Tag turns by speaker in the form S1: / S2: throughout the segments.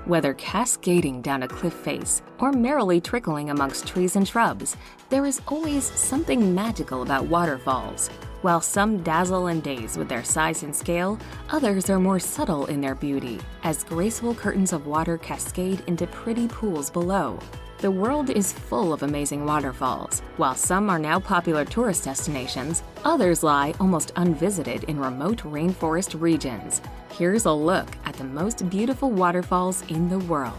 S1: Whether cascading down a cliff face or merrily trickling amongst trees and shrubs, there is always something magical about waterfalls. While some dazzle and daze with their size and scale, others are more subtle in their beauty, as graceful curtains of water cascade into pretty pools below. The world is full of amazing waterfalls. While some are now popular tourist destinations, others lie almost unvisited in remote rainforest regions. Here's a look at the most beautiful waterfalls in the world.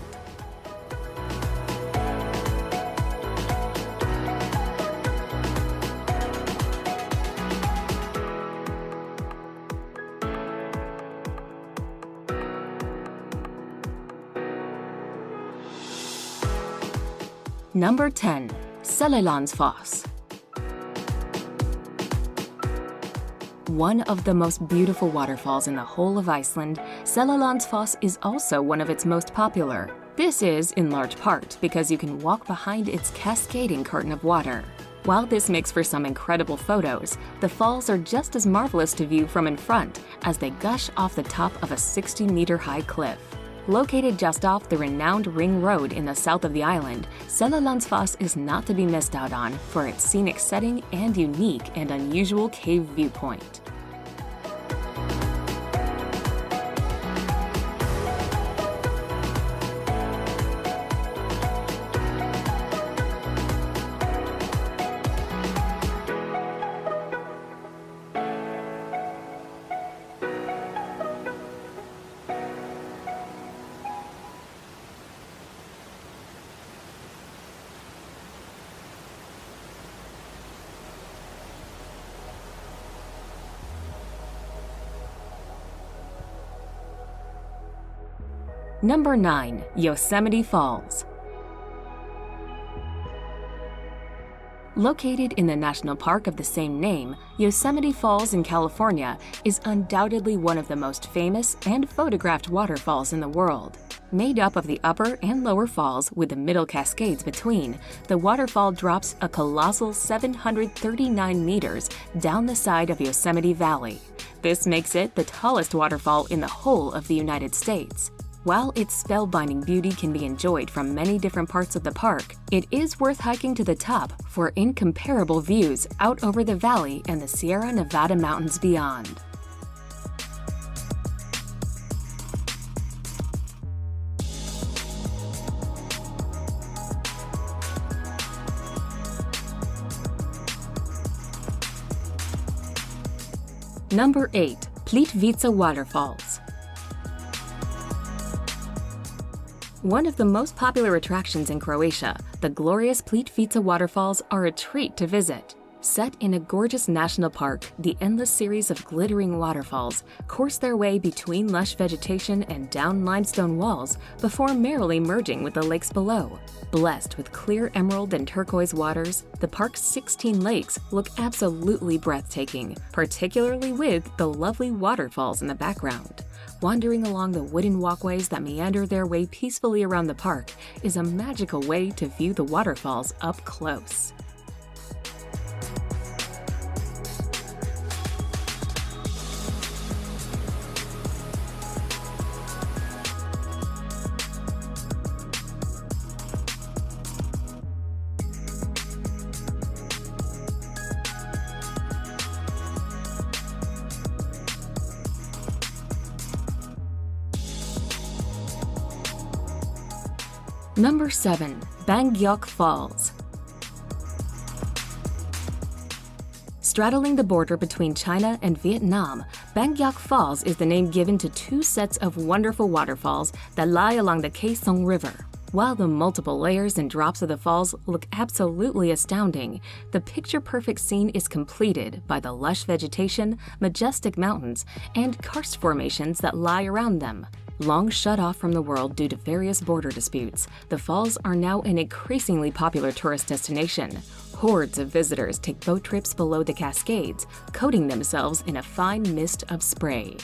S1: Number 10. Seljalandsfoss. One of the most beautiful waterfalls in the whole of Iceland, Seljalandsfoss is also one of its most popular. This is, in large part, because you can walk behind its cascading curtain of water. While this makes for some incredible photos, the falls are just as marvelous to view from in front as they gush off the top of a 60-meter-high cliff. Located just off the renowned Ring Road in the south of the island, Seljalandsfoss is not to be missed out on for its scenic setting and unique and unusual cave viewpoint. Number 9. Yosemite Falls. Located in the national park of the same name, Yosemite Falls in California is undoubtedly one of the most famous and photographed waterfalls in the world. Made up of the upper and lower falls with the middle cascades between, the waterfall drops a colossal 739 meters down the side of Yosemite Valley. This makes it the tallest waterfall in the whole of the United States. While its spellbinding beauty can be enjoyed from many different parts of the park, it is worth hiking to the top for incomparable views out over the valley and the Sierra Nevada mountains beyond. Number 8. Plitvice Waterfalls. One of the most popular attractions in Croatia, the glorious Plitvice waterfalls are a treat to visit. Set in a gorgeous national park, the endless series of glittering waterfalls course their way between lush vegetation and down limestone walls before merrily merging with the lakes below. Blessed with clear emerald and turquoise waters, the park's 16 lakes look absolutely breathtaking, particularly with the lovely waterfalls in the background. Wandering along the wooden walkways that meander their way peacefully around the park is a magical way to view the waterfalls up close. Number 7. Bangyok Falls. Straddling the border between China and Vietnam, Bangyok Falls is the name given to two sets of wonderful waterfalls that lie along the Khe Song River. While the multiple layers and drops of the falls look absolutely astounding, the picture-perfect scene is completed by the lush vegetation, majestic mountains, and karst formations that lie around them. Long shut off from the world due to various border disputes, the falls are now an increasingly popular tourist destination. Hordes of visitors take boat trips below the cascades, coating themselves in a fine mist of spray.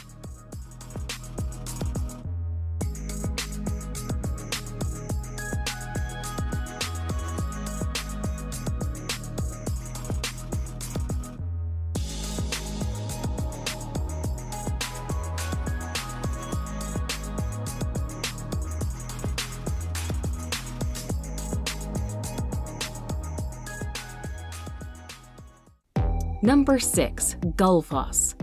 S1: Number 6. Gullfoss.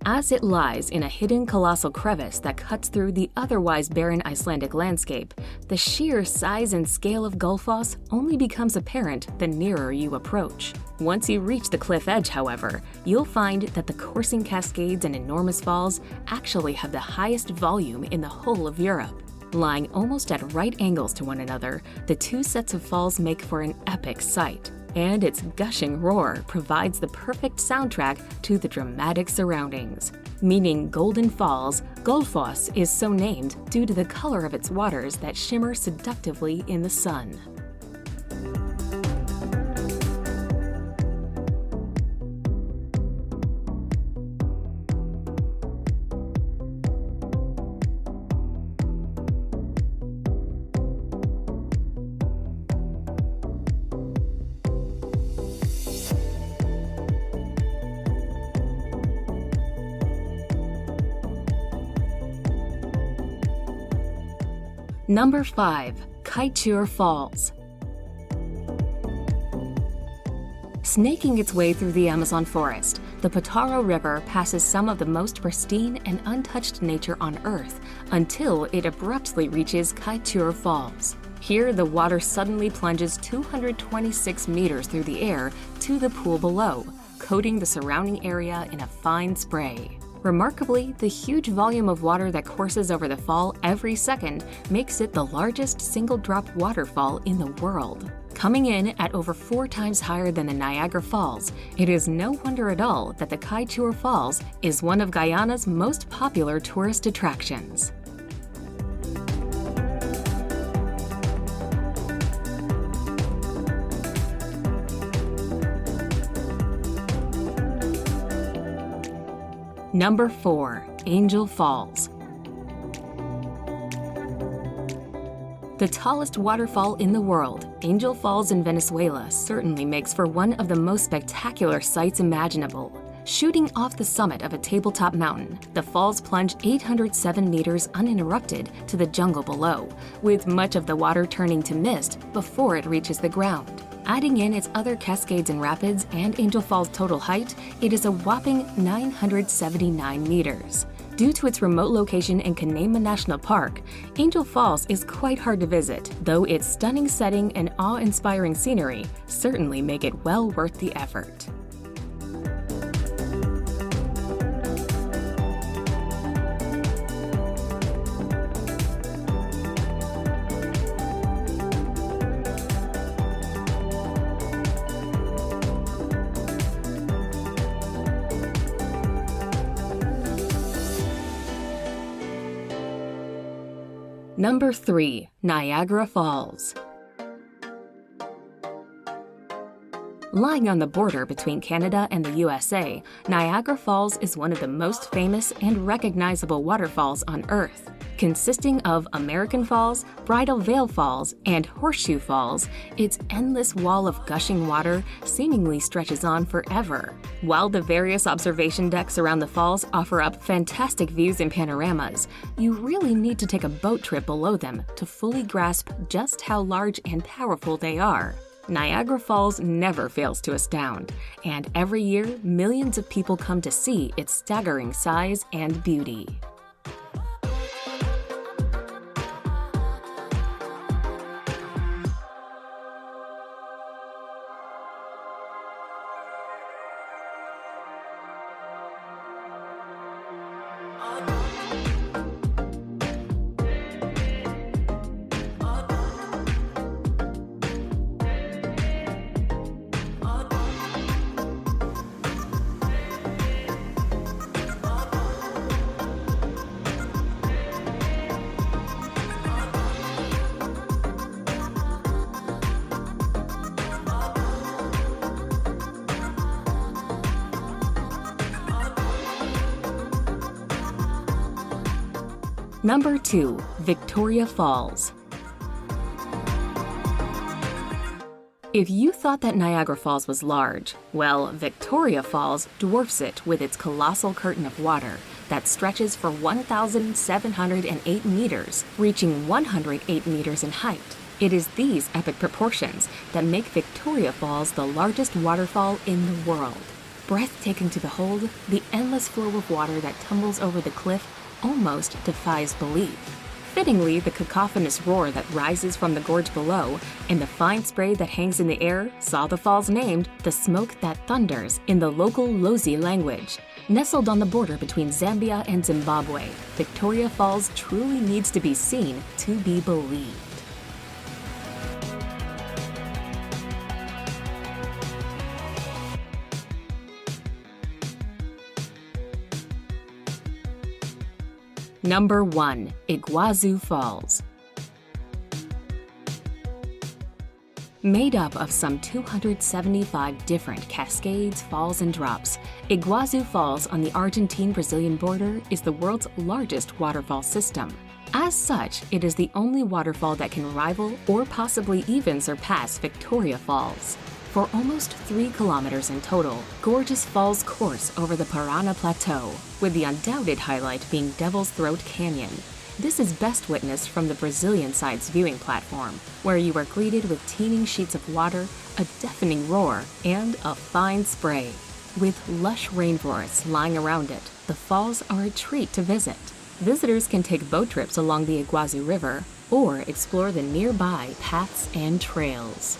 S1: As it lies in a hidden colossal crevice that cuts through the otherwise barren Icelandic landscape, the sheer size and scale of Gullfoss only becomes apparent the nearer you approach. Once you reach the cliff edge, however, you'll find that the coursing cascades and enormous falls actually have the highest volume in the whole of Europe. Lying almost at right angles to one another, the two sets of falls make for an epic sight. And its gushing roar provides the perfect soundtrack to the dramatic surroundings. Meaning Golden Falls, Gullfoss is so named due to the color of its waters that shimmer seductively in the sun. Number 5. Kaitur Falls. Snaking its way through the Amazon forest, the Potaro River passes some of the most pristine and untouched nature on Earth until it abruptly reaches Kaitur Falls. Here, the water suddenly plunges 226 meters through the air to the pool below, coating the surrounding area in a fine spray. Remarkably, the huge volume of water that courses over the fall every second makes it the largest single-drop waterfall in the world. Coming in at over 4 times higher than the Niagara Falls, it is no wonder at all that the Kaitur Falls is one of Guyana's most popular tourist attractions. Number 4. Angel Falls. The tallest waterfall in the world, Angel Falls in Venezuela certainly makes for one of the most spectacular sights imaginable. Shooting off the summit of a tabletop mountain, the falls plunge 807 meters uninterrupted to the jungle below, with much of the water turning to mist before it reaches the ground. Adding in its other cascades and rapids and Angel Falls' total height, it is a whopping 979 meters. Due to its remote location in Canaima National Park, Angel Falls is quite hard to visit, though its stunning setting and awe-inspiring scenery certainly make it well worth the effort. Number 3. Niagara Falls. Lying on the border between Canada and the USA, Niagara Falls is one of the most famous and recognizable waterfalls on Earth. Consisting of American Falls, Bridal Veil Falls, and Horseshoe Falls, its endless wall of gushing water seemingly stretches on forever. While the various observation decks around the falls offer up fantastic views and panoramas, you really need to take a boat trip below them to fully grasp just how large and powerful they are. Niagara Falls never fails to astound, and every year, millions of people come to see its staggering size and beauty. Number 2. Victoria Falls. If you thought that Niagara Falls was large, well, Victoria Falls dwarfs it with its colossal curtain of water that stretches for 1,708 meters, reaching 108 meters in height. It is these epic proportions that make Victoria Falls the largest waterfall in the world. Breathtaking to behold, the endless flow of water that tumbles over the cliff almost defies belief. Fittingly, the cacophonous roar that rises from the gorge below and the fine spray that hangs in the air saw the falls named the smoke that thunders in the local Lozi language. Nestled on the border between Zambia and Zimbabwe, Victoria Falls truly needs to be seen to be believed. Number 1. Iguazu Falls. Made up of some 275 different cascades, falls, and drops, Iguazu Falls on the Argentine-Brazilian border is the world's largest waterfall system. As such, it is the only waterfall that can rival or possibly even surpass Victoria Falls. For almost 3 kilometers in total, gorgeous falls course over the Parana Plateau, with the undoubted highlight being Devil's Throat Canyon. This is best witnessed from the Brazilian side's viewing platform, where you are greeted with teeming sheets of water, a deafening roar, and a fine spray. With lush rainforests lying around it, the falls are a treat to visit. Visitors can take boat trips along the Iguazu River or explore the nearby paths and trails.